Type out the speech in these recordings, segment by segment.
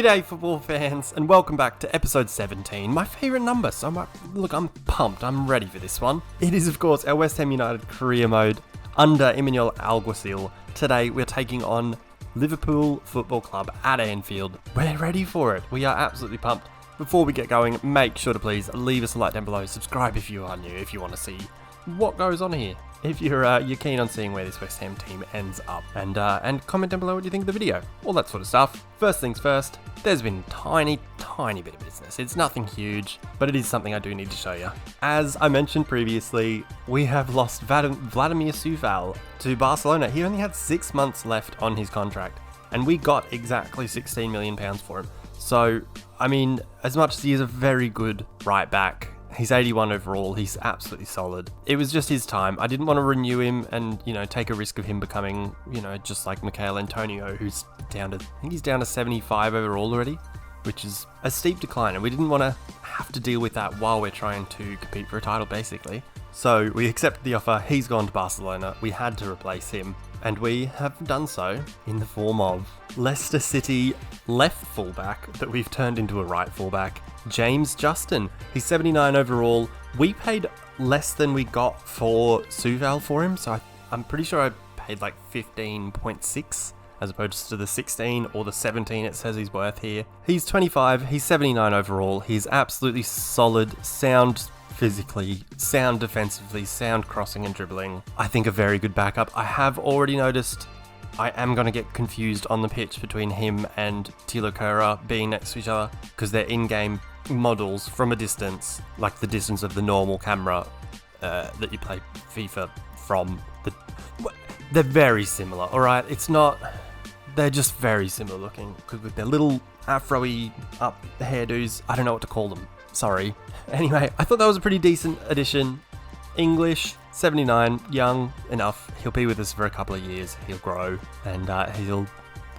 G'day football fans and welcome back to episode 17, my favourite number, so I'm pumped, I'm ready for this one. It is of course our West Ham United career mode under Imanol Alguacil. Today we're taking on Liverpool Football Club at Anfield. We're ready for it, we are absolutely pumped. Before we get going, make sure to please leave us a like down below, subscribe if you are new, if you want to see what goes on here. If you're keen on seeing where this West Ham team ends up, and comment down below what you think of the video, all that sort of stuff. First things first, there's been tiny bit of business. It's nothing huge, but it is something I do need to show you. As I mentioned previously, we have lost Vladimir Coufal to Barcelona. He only had 6 months left on his contract, and we got exactly £16 million for him. So, I mean, as much as he is a very good right back, he's 81 overall, he's absolutely solid. It was just his time. I didn't want to renew him and, take a risk of him becoming, just like Mikel Antonio, who's down to, I think he's down to 75 overall already, which is a steep decline. And we didn't want to have to deal with that while we're trying to compete for a title, basically. So we accepted the offer, he's gone to Barcelona, we had to replace him. And we have done so in the form of Leicester City left fullback that we've turned into a right fullback, James Justin. He's 79 overall. We paid less than we got for Coufal for him, so I'm pretty sure I paid like 15.6 as opposed to the 16 or the 17 it says he's worth here. He's 25, he's 79 overall. He's absolutely solid, sound physically, sound defensively, sound crossing and dribbling. I think a very good backup. I have already noticed I am going to get confused on the pitch between him and Thilo Kehrer being next to each other because they're in-game models from a distance, like the distance of the normal camera that you play FIFA from. They're very similar, alright? They're just very similar looking because with their little afro-y up hairdos, I don't know what to call them. Sorry. Anyway, I thought that was a pretty decent addition. English, 79, young enough. He'll be with us for a couple of years. He'll grow and he'll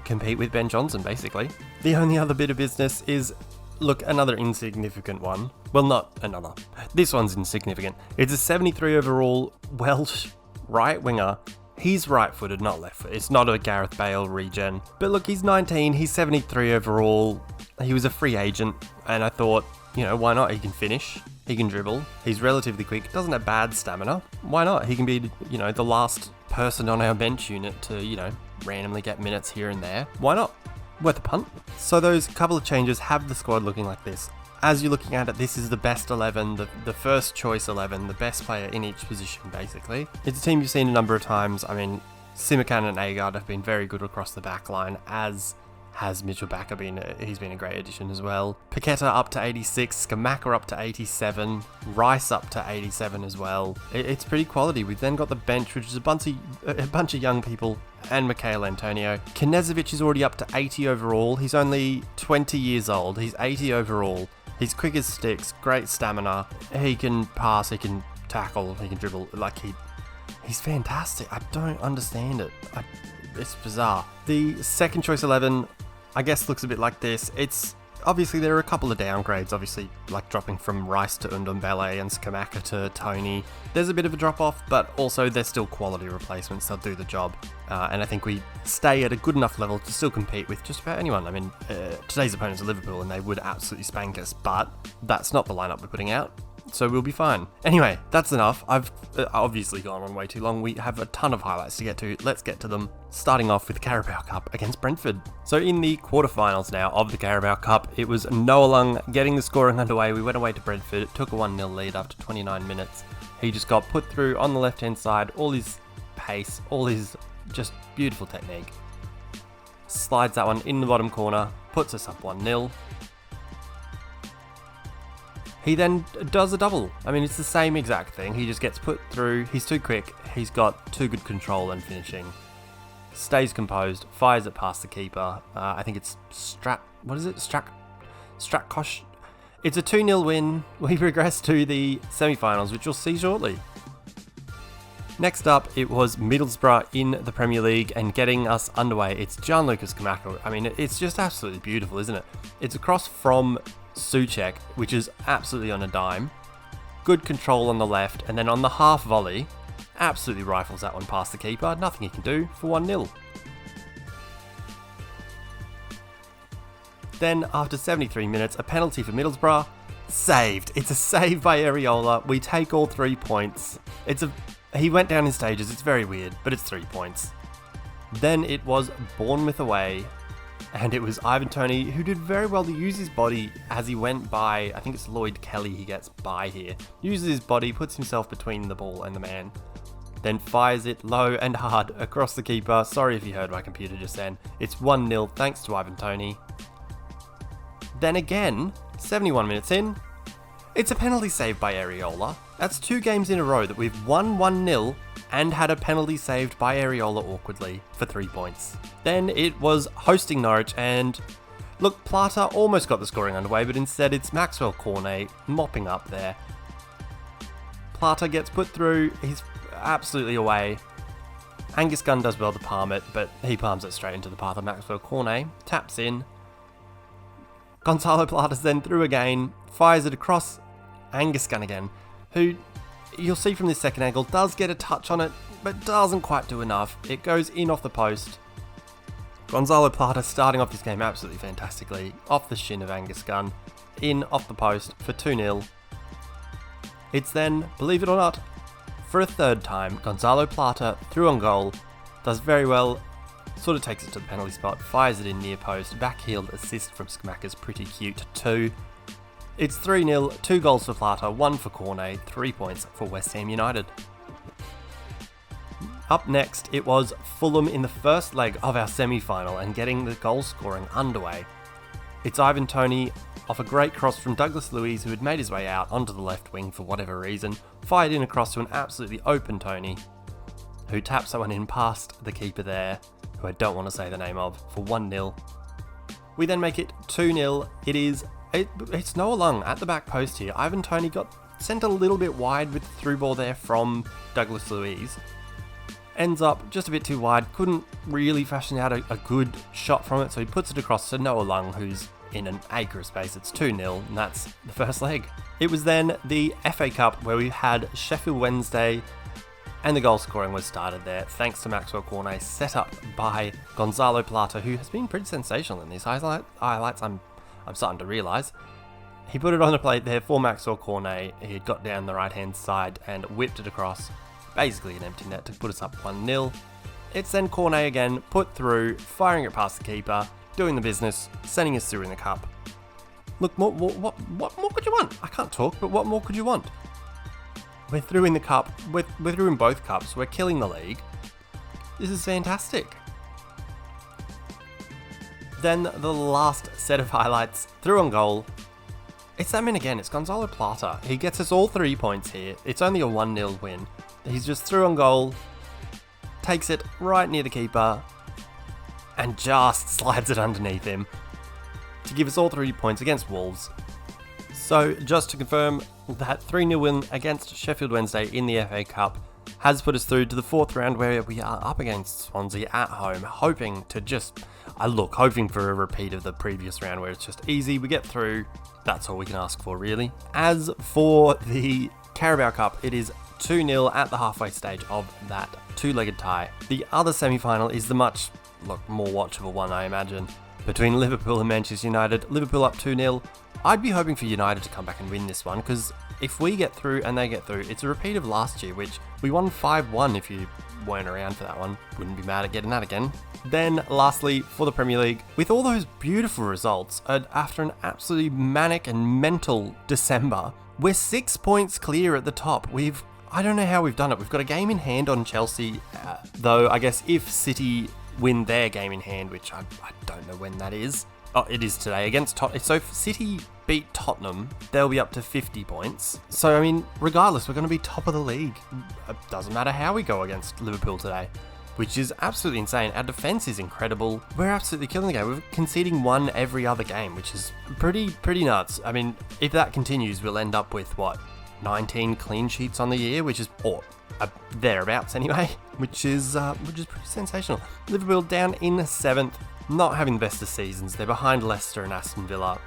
compete with Ben Johnson, basically. The only other bit of business is, look, another insignificant one. Well, not another. This one's insignificant. It's a 73 overall Welsh right winger. He's right-footed, not left-footed. It's not a Gareth Bale regen. But look, he's 19, he's 73 overall. He was a free agent, and I thought, why not? He can finish, he can dribble, he's relatively quick, doesn't have bad stamina. Why not? He can be, the last person on our bench unit to, randomly get minutes here and there. Why not? Worth a punt. So those couple of changes have the squad looking like this. As you're looking at it, this is the best 11, the first choice 11, the best player in each position, basically. It's a team you've seen a number of times. I mean, Simakan and Agard have been very good across the back line, as has Mitchell Bakker he's been a great addition as well. Paqueta up to 86, Skamaka up to 87, Rice up to 87 as well. It's pretty quality. We've then got the bench, which is a bunch of young people, and Mikel Antonio. Knezovic is already up to 80 overall. He's only 20 years old. He's 80 overall. He's quick as sticks, great stamina. He can pass, he can tackle, he can dribble. He's fantastic. I don't understand it. It's bizarre. The second choice 11, I guess, looks a bit like this. It's obviously there are a couple of downgrades, obviously, like dropping from Rice to Ndombele and Skamaka to Tony. There's a bit of a drop off, but also they're still quality replacements. They'll do the job. And I think we stay at a good enough level to still compete with just about anyone. I mean, today's opponents are Liverpool and they would absolutely spank us, but that's not the lineup we're putting out. So we'll be fine. Anyway, that's enough. I've obviously gone on way too long. We have a ton of highlights to get to. Let's get to them. Starting off with the Carabao Cup against Brentford. So in the quarterfinals now of the Carabao Cup, it was Noah Lung getting the scoring underway. We went away to Brentford. It took a 1-0 lead after 29 minutes. He just got put through on the left-hand side. All his pace, all his just beautiful technique. Slides that one in the bottom corner. Puts us up 1-0. He then does a double. I mean, it's the same exact thing. He just gets put through. He's too quick. He's got too good control and finishing. Stays composed. Fires it past the keeper. I think it's Stratkosh. It's a 2-0 win. We progress to the semi-finals, which you'll see shortly. Next up, it was Middlesbrough in the Premier League and getting us underway. It's Gianluca Scamacca. I mean, it's just absolutely beautiful, isn't it? It's across from Souček, which is absolutely on a dime. Good control on the left, and then on the half volley, absolutely rifles that one past the keeper. Nothing he can do for 1-0. Then, after 73 minutes, a penalty for Middlesbrough. Saved. It's a save by Areola. We take all 3 points. He went down in stages. It's very weird, but it's 3 points. Then it was Bournemouth away, and it was Ivan Toney who did very well to use his body as he went by. I think it's Lloyd Kelly he gets by here. Uses his body, puts himself between the ball and the man. Then fires it low and hard across the keeper. Sorry if you heard my computer just then. It's 1-0 thanks to Ivan Toney. Then again, 71 minutes in, it's a penalty saved by Areola. That's 2 games in a row that we've won 1-0 and had a penalty saved by Areola awkwardly for 3 points. Then it was hosting Norwich, and look, Plata almost got the scoring underway, but instead it's Maxwell Cornet mopping up there. Plata gets put through, he's absolutely away. Angus Gunn does well to palm it, but he palms it straight into the path of Maxwell Cornet, taps in. Gonzalo Plata's then through again, fires it across Angus Gunn again, who you'll see from this second angle does get a touch on it, but doesn't quite do enough. It goes in off the post. Gonzalo Plata starting off this game absolutely fantastically, off the shin of Angus Gunn, in off the post for 2-0. It's then, believe it or not, for a third time, Gonzalo Plata through on goal, does very well, sort of takes it to the penalty spot, fires it in near post, backheeled assist from Skamaka's pretty cute 2. It's 3-0, 2 goals for Plata, 1 for Cornet, 3 points for West Ham United. Up next, it was Fulham in the first leg of our semi-final and getting the goal scoring underway. It's Ivan Toney off a great cross from Douglas Luiz, who had made his way out onto the left wing for whatever reason, fired in across to an absolutely open Toney, who taps that one in past the keeper there, who I don't want to say the name of, for 1-0. We then make it 2-0. It's Noah Lung at the back post here. Ivan Toney got sent a little bit wide with the through ball there from Douglas Luiz. Ends up just a bit too wide, couldn't really fashion out a good shot from it, so he puts it across to Noah Lung, who's in an acre of space. It's 2-0, and that's the first leg. It was then the FA Cup, where we had Sheffield Wednesday, and the goal scoring was started there, thanks to Maxwell Cornet, set up by Gonzalo Plata, who has been pretty sensational in these highlights, I'm starting to realise. He put it on the plate there for Maxwell Cornet. He had got down the right-hand side and whipped it across, basically an empty net to put us up 1-0. It's then Cornet again, put through, firing it past the keeper, doing the business, sending us through in the cup. Look, what more could you want? I can't talk, but what more could you want? We're through in the cup, we're through in both cups, we're killing the league. This is fantastic. Then the last set of highlights, through on goal. It's that man again, it's Gonzalo Plata. He gets us all 3 points here. It's only a 1-0 win. He's just through on goal, takes it right near the keeper, and just slides it underneath him to give us all 3 points against Wolves. So just to confirm, that 3-0 win against Sheffield Wednesday in the FA Cup has put us through to the 4th round, where we are up against Swansea at home, hoping for a repeat of the previous round where it's just easy, we get through, that's all we can ask for really. As for the Carabao Cup, it is 2-0 at the halfway stage of that 2-legged tie. The other semi-final is the much more watchable one, I imagine, between Liverpool and Manchester United. Liverpool up 2-0. I'd be hoping for United to come back and win this one, because if we get through and they get through, it's a repeat of last year, which we won 5-1 if you weren't around for that one. Wouldn't be mad at getting that again. Then, lastly, for the Premier League, with all those beautiful results, after an absolutely manic and mental December, we're 6 points clear at the top. I don't know how we've done it. We've got a game in hand on Chelsea, though I guess if City win their game in hand, which I don't know when that is. Oh, it is today against Tottenham. So if City beat Tottenham, they'll be up to 50 points. So, I mean, regardless, we're going to be top of the league. It doesn't matter how we go against Liverpool today, which is absolutely insane. Our defence is incredible. We're absolutely killing the game. We're conceding 1 every other game, which is pretty nuts. I mean, if that continues, we'll end up with, 19 clean sheets on the year, which is, or thereabouts anyway, which is pretty sensational. Liverpool down in 7th, not having the best of seasons. They're behind Leicester and Aston Villa.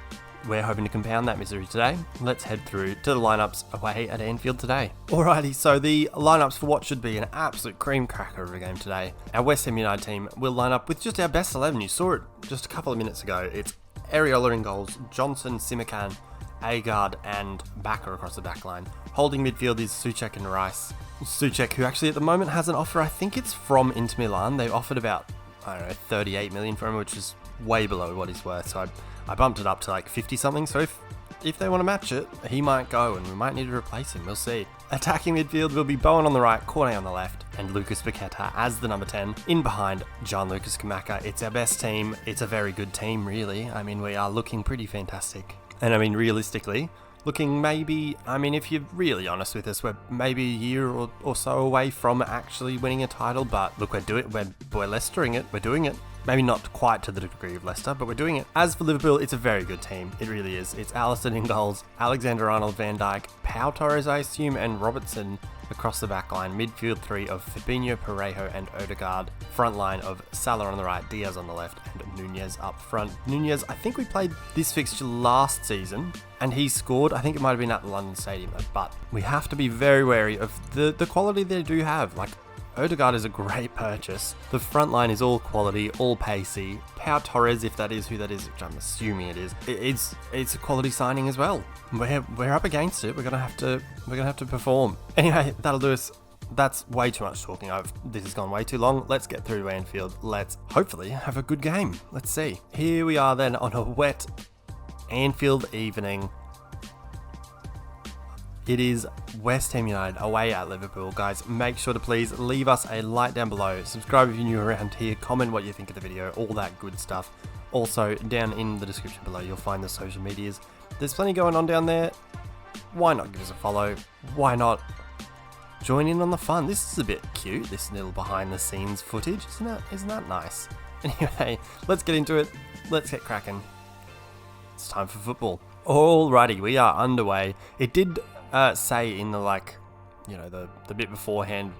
We're hoping to compound that misery today. Let's head through to the lineups away at Anfield today. Alrighty, so the lineups for what should be an absolute cream cracker of a game today. Our West Ham United team will line up with just our best 11. You saw it just a couple of minutes ago. It's Areola in goals, Johnson, Simikan, Agard and Bakker across the back line. Holding midfield is Souček and Rice. Souček, who actually at the moment has an offer, I think it's from Inter Milan. They've offered about, 38 million for him, which is way below what he's worth. So I bumped it up to like 50 something. So if they want to match it, he might go and we might need to replace him. We'll see. Attacking midfield will be Bowen on the right, Cornet on the left, and Lucas Paqueta as the number 10. In behind, Gianluca Scamacca. It's our best team. It's a very good team, really. I mean, we are looking pretty fantastic. And I mean, realistically, looking maybe, if you're really honest with us, we're maybe a year or so away from actually winning a title, but look, we're Leicestering it, we're doing it. Maybe not quite to the degree of Leicester, but we're doing it. As for Liverpool, it's a very good team. It really is. It's Alisson in goals, Alexander-Arnold, Van Dijk, Pau Torres, I assume, and Robertson across the back line. Midfield three of Fabinho, Parejo, and Odegaard. Front line of Salah on the right, Diaz on the left, and Nunez up front. Nunez, I think we played this fixture last season, and he scored. I think it might have been at the London Stadium, but we have to be very wary of the quality they do have. Like, Odegaard is a great purchase. The front line is all quality, all pacey. Pau Torres, if that is who that is, which I'm assuming it is, it's a quality signing as well. We're up against it. We're gonna have to perform. Anyway, that'll do us. That's way too much talking. This has gone way too long. Let's get through to Anfield. Let's hopefully have a good game. Let's see. Here we are then on a wet Anfield evening. It is West Ham United away at Liverpool. Guys, make sure to please leave us a like down below. Subscribe if you're new around here. Comment what you think of the video. All that good stuff. Also, down in the description below, you'll find the social medias. There's plenty going on down there. Why not give us a follow? Why not join in on the fun? This is a bit cute, this little behind the scenes footage. Isn't that nice? Anyway, let's get into it. Let's get cracking. It's time for football. Alrighty, we are underway. It did say in the the bit beforehand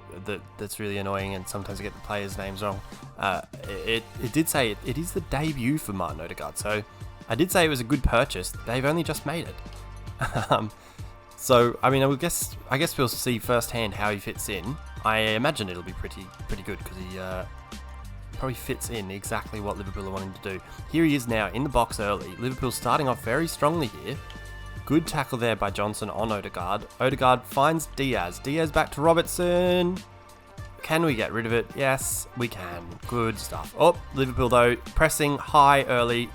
that's really annoying, and sometimes I get the players' names wrong. It did say it is the debut for Martin Odegaard, so I did say it was a good purchase. They've only just made it. So I mean, I guess we'll see firsthand how he fits in. I imagine it'll be pretty good because he probably fits in exactly what Liverpool are wanting to do. Here he is now in the box early. Liverpool starting off very strongly here. Good tackle there by Johnson on Odegaard. Odegaard finds Diaz. Diaz back to Robertson. Can we get rid of it? Yes, we can. Good stuff. Oh, Liverpool though, pressing high early.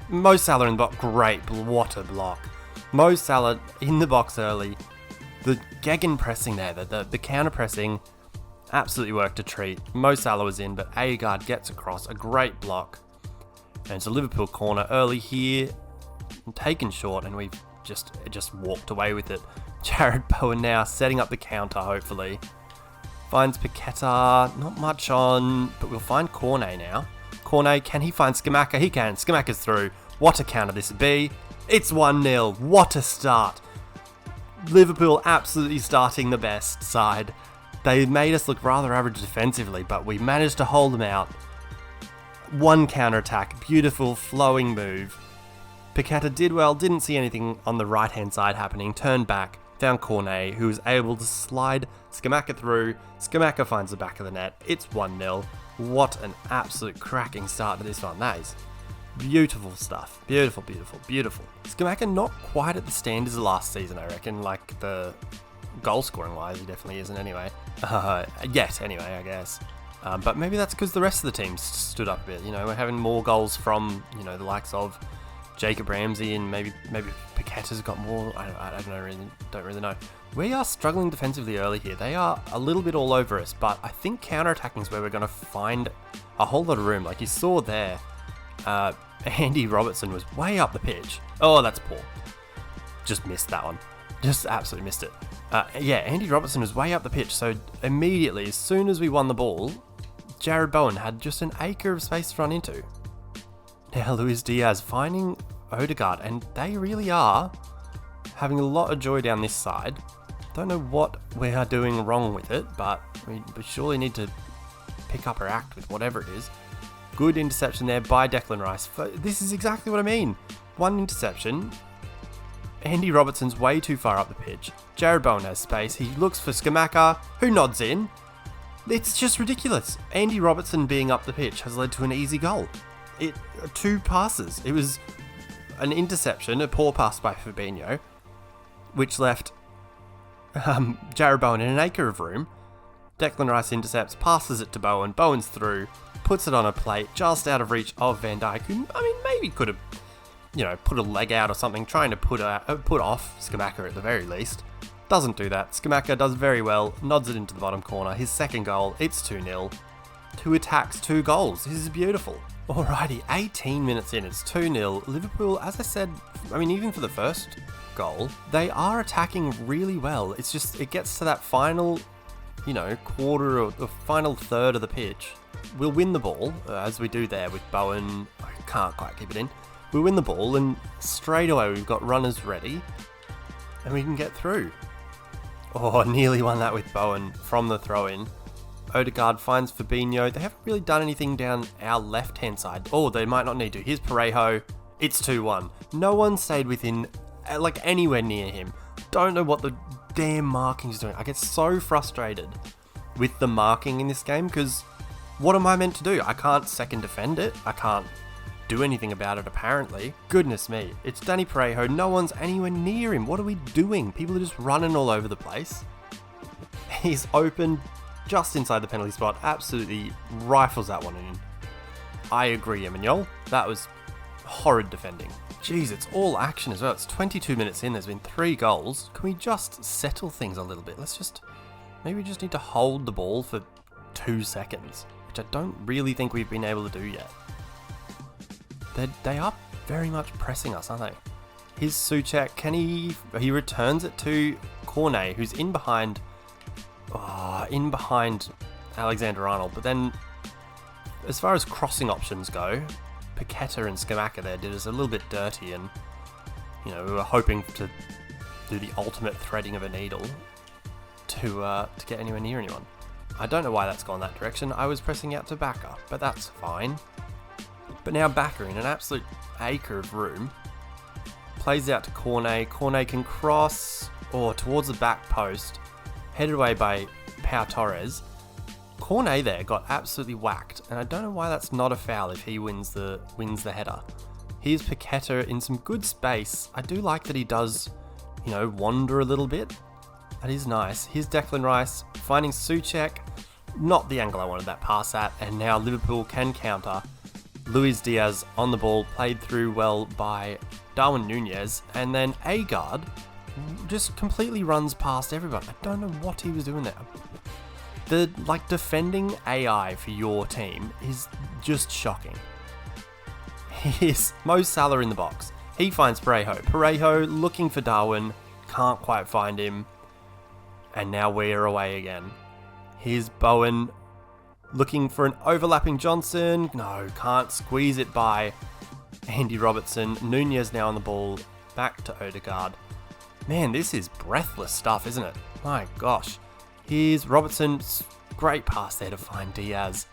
Mo Salah in the box. Great, what a block. Mo Salah in the box early. The Gegen pressing there, the counter pressing, absolutely worked a treat. Mo Salah was in, but Agard gets across. A great block. And it's a Liverpool corner early here. Taken short, and we've just walked away with it. Jared Bowen now setting up the counter, hopefully. Finds Paqueta, not much on, but we'll find Cornet now. Cornet, can he find Scamacca? He can. Scamacca's through. What a counter this would be. It's 1-0. What a start. Liverpool absolutely starting the best side. They made us look rather average defensively, but we managed to hold them out. One counter-attack. Beautiful flowing move. Paqueta did well, didn't see anything on the right-hand side happening, turned back, found Cornet, who was able to slide Scamacca through. Scamacca finds the back of the net. It's 1-0. What an absolute cracking start to this one. That is beautiful stuff. Beautiful, beautiful, beautiful. Scamacca not quite at the standards of last season, I reckon. Like, the goal-scoring-wise, he definitely isn't anyway. Yet, anyway, I guess. But maybe that's because the rest of the team stood up a bit. You know, we're having more goals from, the likes of Jacob Ramsey, and maybe Paqueta's got more. I don't really know. We are struggling defensively early here. They are a little bit all over us, but I think counter-attacking is where we're going to find a whole lot of room. Like you saw there, Andy Robertson was way up the pitch. Oh, that's poor. Just missed that one. Just absolutely missed it. Yeah, Andy Robertson was way up the pitch, so immediately, as soon as we won the ball, Jared Bowen had just an acre of space to run into. Now Luis Diaz finding Odegaard, and they really are having a lot of joy down this side. Don't know what we are doing wrong with it, but we surely need to pick up our act with whatever it is. Good interception there by Declan Rice. This is exactly what I mean. One interception. Andy Robertson's way too far up the pitch. Jared Bowen has space. He looks for Scamacca, who nods in. It's just ridiculous. Andy Robertson being up the pitch has led to an easy goal. Two passes. It was an interception, a poor pass by Fabinho, which left Jarrod Bowen in an acre of room. Declan Rice intercepts, passes it to Bowen. Bowen's through, puts it on a plate, just out of reach of Van Dijk, who, I mean, maybe could have, put a leg out or something, trying to put off Scamacca at the very least. Doesn't do that. Scamacca does very well, nods it into the bottom corner. His second goal, it's 2-0. 2 attacks, 2 goals. This is beautiful. Alrighty, 18 minutes in, it's 2-0. Liverpool, as I said, I mean, even for the first goal, they are attacking really well. It's just, it gets to that final, quarter or the final third of the pitch. We'll win the ball, as we do there with Bowen. I can't quite keep it in. We win the ball, and straight away we've got runners ready, and we can get through. Oh, nearly won that with Bowen from the throw-in. Odegaard finds Fabinho. They haven't really done anything down our left-hand side. Oh, they might not need to. Here's Parejo. It's 2-1. No one stayed within, anywhere near him. Don't know what the damn marking's doing. I get so frustrated with the marking in this game, because what am I meant to do? I can't second defend it. I can't do anything about it, apparently. Goodness me. It's Danny Parejo. No one's anywhere near him. What are we doing? People are just running all over the place. He's open just inside the penalty spot. Absolutely rifles that one in. I agree, Imanol. That was horrid defending. Jeez, it's all action as well. It's 22 minutes in. There's been 3 goals. Can we just settle things a little bit? Maybe we just need to hold the ball for 2 seconds, which I don't really think we've been able to do yet. They are very much pressing us, aren't they? Here's Souček. He returns it to Cornet, who's in behind Alexander-Arnold. But then, as far as crossing options go, Paqueta and Scamacca there did us a little bit dirty, and we were hoping to do the ultimate threading of a needle to get anywhere near anyone. I don't know why that's gone that direction. I was pressing out to Bacca, but that's fine. But now Bacca, in an absolute acre of room, plays out to Cornet. Cornet can cross towards the back post, headed away by Pau Torres. Cornet there got absolutely whacked, and I don't know why that's not a foul if he wins the header. Here's Paqueta in some good space. I do like that he does, wander a little bit. That is nice. Here's Declan Rice finding Souček. Not the angle I wanted that pass at, and now Liverpool can counter. Luis Diaz on the ball, played through well by Darwin Nunez, and then Agard just completely runs past everyone. I don't know what he was doing there. The defending AI for your team is just shocking. Here's Mo Salah in the box. He finds Parejo. Parejo looking for Darwin, can't quite find him, and now we're away again. Here's Bowen looking for an overlapping Johnson. No, can't squeeze it by Andy Robertson. Nunez now on the ball, back to Odegaard. Man, this is breathless stuff, isn't it? My gosh. Here's Robertson's great pass there to find Diaz.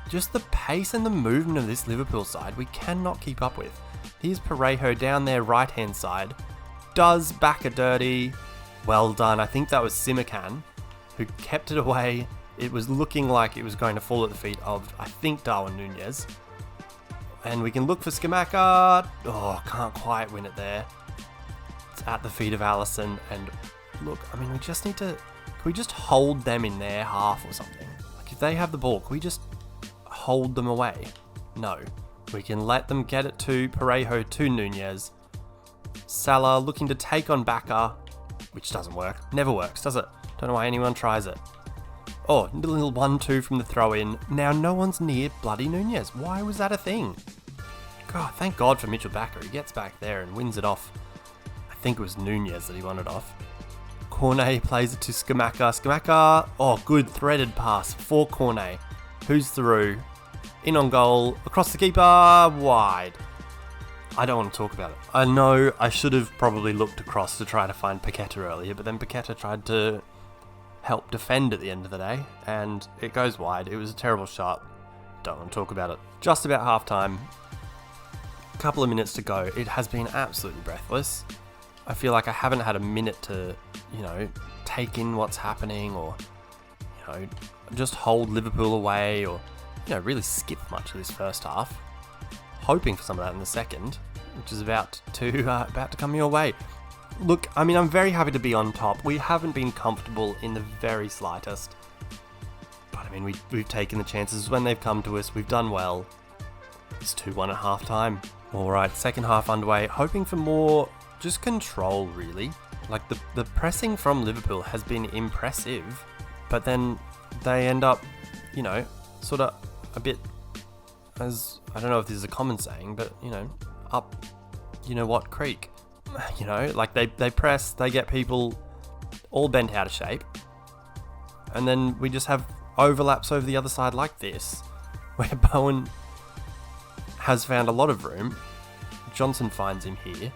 Just the pace and the movement of this Liverpool side we cannot keep up with. Here's Parejo down their right-hand side. Does Bacca dirty. Well done. I think that was Simakan who kept it away. It was looking like it was going to fall at the feet of, I think, Darwin Nunez. And we can look for Scamacca. Oh, can't quite win it there. It's at the feet of Alisson. And look, I mean, we just need to... Can we just hold them in their half or something? If they have the ball, can we just hold them away? No. We can let them get it to Parejo, to Nunez. Salah looking to take on Bacca, which doesn't work. Never works, does it? Don't know why anyone tries it. Oh, little 1-2 from the throw-in. Now no one's near bloody Nunez. Why was that a thing? God, thank God for Mitchell Bacca. He gets back there and wins it off. I think it was Nunez that he won it off. Cornet plays it to Scamacca. Scamacca, oh, good threaded pass for Cornet. Who's through? In on goal, across the keeper, wide. I don't want to talk about it. I know I should have probably looked across to try to find Paqueta earlier, but then Paqueta tried to help defend at the end of the day, and it goes wide. It was a terrible shot. Don't want to talk about it. Just about half-time. A couple of minutes to go. It has been absolutely breathless. I feel like I haven't had a minute to, take in what's happening, or, just hold Liverpool away, or, really skip much of this first half. hoping for some of that in the second, which is about to come your way. Look, I mean, I'm very happy to be on top. We haven't been comfortable in the very slightest. But I mean, we've taken the chances when they've come to us. We've done well. It's 2-1 at half time. Alright, second half underway. Hoping for more just control, really. Like, the pressing from Liverpool has been impressive. But then they end up, you know, sort of a bit, as, I don't know if this is a common saying, but, you know, up, you know what, creek. You know, like they press, they get people all bent out of shape. And then we just have overlaps over the other side like this, where Bowen has found a lot of room. Johnson finds him here.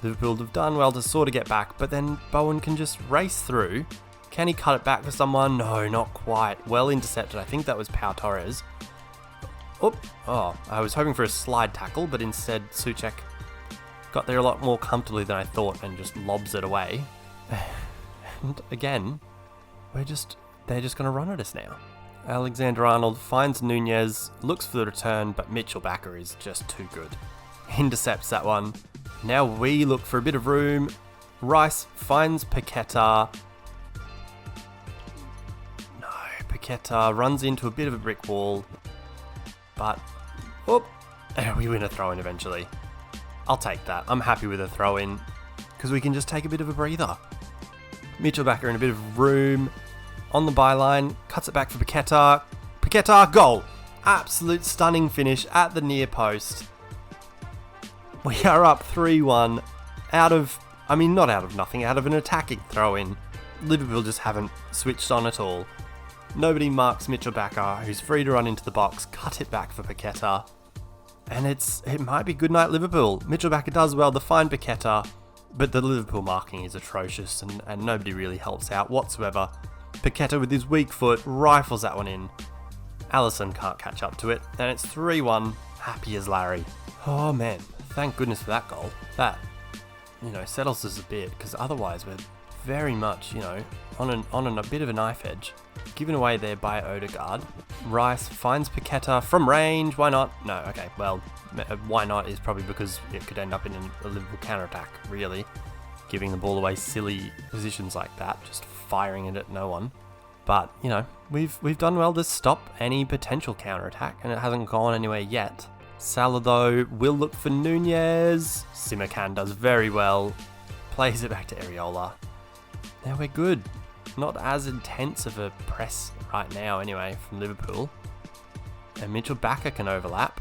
Liverpool have done well to sort of get back, but then Bowen can just race through. Can he cut it back for someone? No, not quite. Well intercepted. I think that was Pau Torres. Oh, I was hoping for a slide tackle, but instead Souček got there a lot more comfortably than I thought and just lobs it away. And again, they're just going to run at us now. Alexander-Arnold finds Nunez, looks for the return, but Mitchell Bakker is just too good. Intercepts that one. Now we look for a bit of room. Rice finds Paqueta. No, Paqueta runs into a bit of a brick wall. But, we win a throw-in eventually. I'll take that. I'm happy with a throw-in, because we can just take a bit of a breather. Mitchell Bakker in a bit of room. On the byline, cuts it back for Paqueta. Paqueta, goal! Absolute stunning finish at the near post. We are up 3-1 not out of nothing, out of an attacking throw-in. Liverpool just haven't switched on at all. Nobody marks Mitchell Bakker, who's free to run into the box, cut it back for Paqueta. And it might be good night Liverpool. Mitchell Bakker does well to find Paqueta, but the Liverpool marking is atrocious and nobody really helps out whatsoever. Paqueta with his weak foot rifles that one in. Alisson can't catch up to it, and it's 3-1, happy as Larry. Oh man, thank goodness for that goal. That, settles us a bit, because otherwise we're very much, on a bit of a knife edge. Given away there by Odegaard. Rice finds Paqueta from range. Why not? No, okay, well, why not is probably because it could end up in a Liverpool counter-attack, really. Giving the ball away silly positions like that, just firing it at no one. But, we've done well to stop any potential counter-attack, and it hasn't gone anywhere yet. Salah, though, will look for Nunez. Simakan does very well. Plays it back to Areola. Now we're good. Not as intense of a press right now anyway from Liverpool. And Mitchell Bakker can overlap.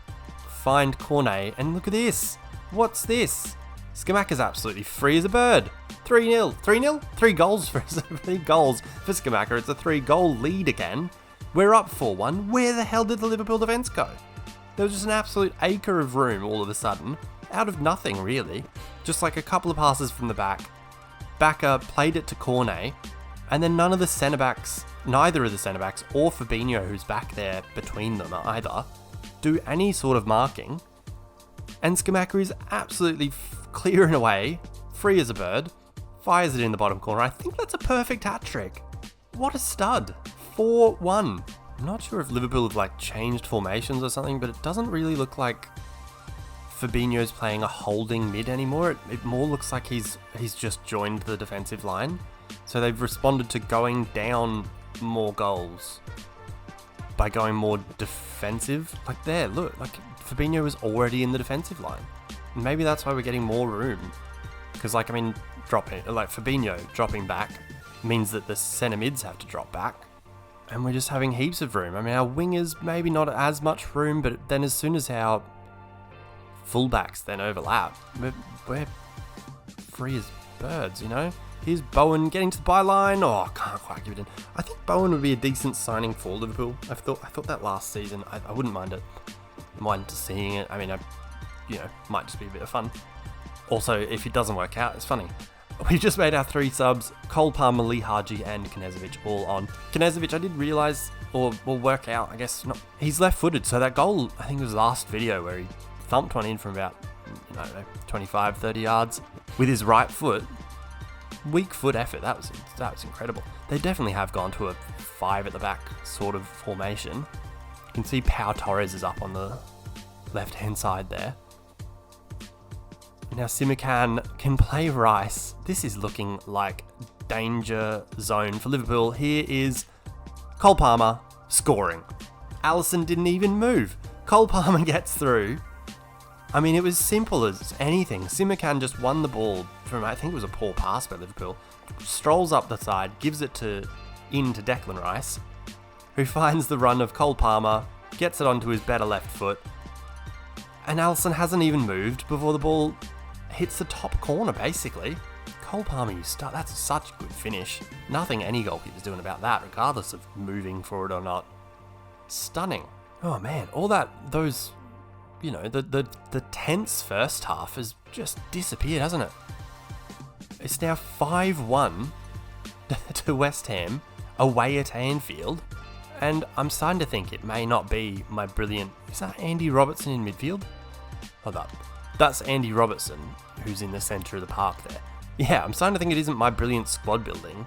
Find Cornet, and look at this. What's this? Scamacca's absolutely free as a bird. 3-0. 3-0? 3 goals for Scamacca. It's a 3-goal lead again. We're up 4-1. Where the hell did the Liverpool defence go? There was just an absolute acre of room all of a sudden. Out of nothing, really. Just like a couple of passes from the back. Bakker played it to Cornet. And then neither of the centre-backs or Fabinho, who's back there between them either, do any sort of marking. And Scamacca is absolutely clearing away, free as a bird, fires it in the bottom corner. I think that's a perfect hat-trick. What a stud. 4-1. I'm not sure if Liverpool have changed formations or something, but it doesn't really look like Fabinho's playing a holding mid anymore. It more looks like he's just joined the defensive line. So they've responded to going down more goals by going more defensive. Fabinho was already in the defensive line. And maybe that's why we're getting more room. Because, Fabinho dropping back means that the centre mids have to drop back. And we're just having heaps of room. I mean, our wingers, maybe not as much room, but then as soon as our fullbacks then overlap, we're free as birds, Here's Bowen getting to the byline. Oh, can't quite give it in. I think Bowen would be a decent signing for Liverpool. I thought that last season. I wouldn't mind seeing it. I mean, might just be a bit of fun. Also, if it doesn't work out, it's funny. We've just made our 3 subs. Cole Palmer, Lee Haji, and Knežević all on. Knežević, I did realise, or will work out, I guess, not. He's left-footed, so that goal, I think it was last video where he thumped one in from about, 25, 30 yards with his right foot. Weak foot effort. That was incredible. They definitely have gone to a 5 at the back sort of formation. You can see Pau Torres is up on the left-hand side there. Now Simakan can play Rice. This is looking like danger zone for Liverpool. Here is Cole Palmer scoring. Alisson didn't even move. Cole Palmer gets through. I mean, it was simple as anything. Simakan just won the ball from, I think it was a poor pass by Liverpool. Strolls up the side, gives it to Declan Rice, who finds the run of Cole Palmer, gets it onto his better left foot, and Alisson hasn't even moved before the ball hits the top corner, basically. Cole Palmer, that's such a good finish. Nothing any goalkeeper's doing about that, regardless of moving for it or not. Stunning. Oh man, all that, those, the tense first half has just disappeared, hasn't it? It's now 5-1 to West Ham, away at Anfield, and I'm starting to think it may not be my brilliant... Is that Andy Robertson in midfield? Hold up. That's Andy Robertson, who's in the centre of the park there. Yeah, I'm starting to think it isn't my brilliant squad building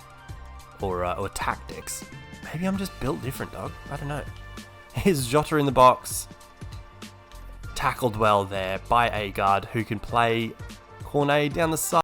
or tactics. Maybe I'm just built different, dog. I don't know. Here's Jota in the box. Tackled well there by Agard, who can play Cornet down the side.